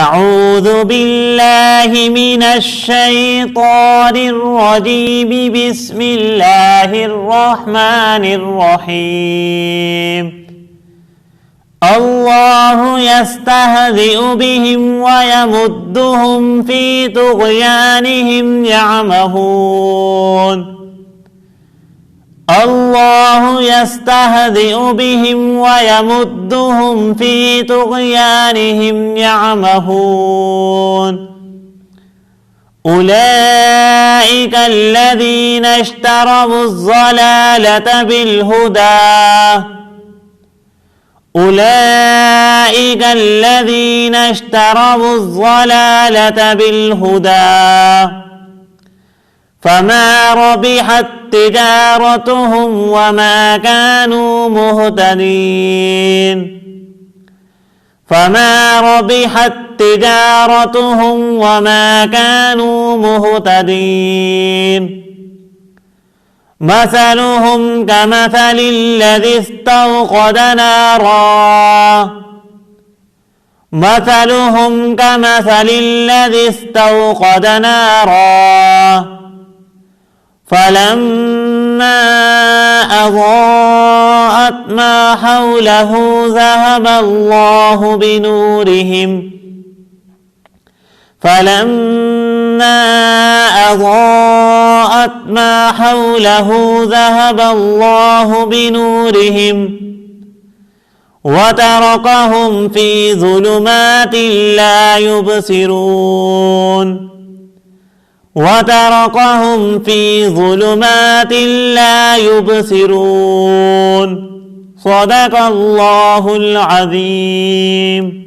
أعوذ بالله من الشيطان الرجيم. بسم الله الرحمن الرحيم. الله يستهزئ بهم ويمدهم في طغيانهم يعمهون. الله يستهزئ بهم ويمدهم في طغيانهم يعمهون. أولئك الذين اشتروا الضلالة بالهدى أولئك الذين اشتروا الضلالة بالهدى فما ربحت تجارتهم وما كانوا مهتدين. فما ربحت تجارتهم وما كانوا مهتدين. مثلهم كمثل الذي استوقد نارا مثلهم كمثل الذي استوقد نارا فلما أضاءت ما حوله ذهب الله بنورهم وتركهم في ظلمات لا يبصرون. صدق الله العظيم.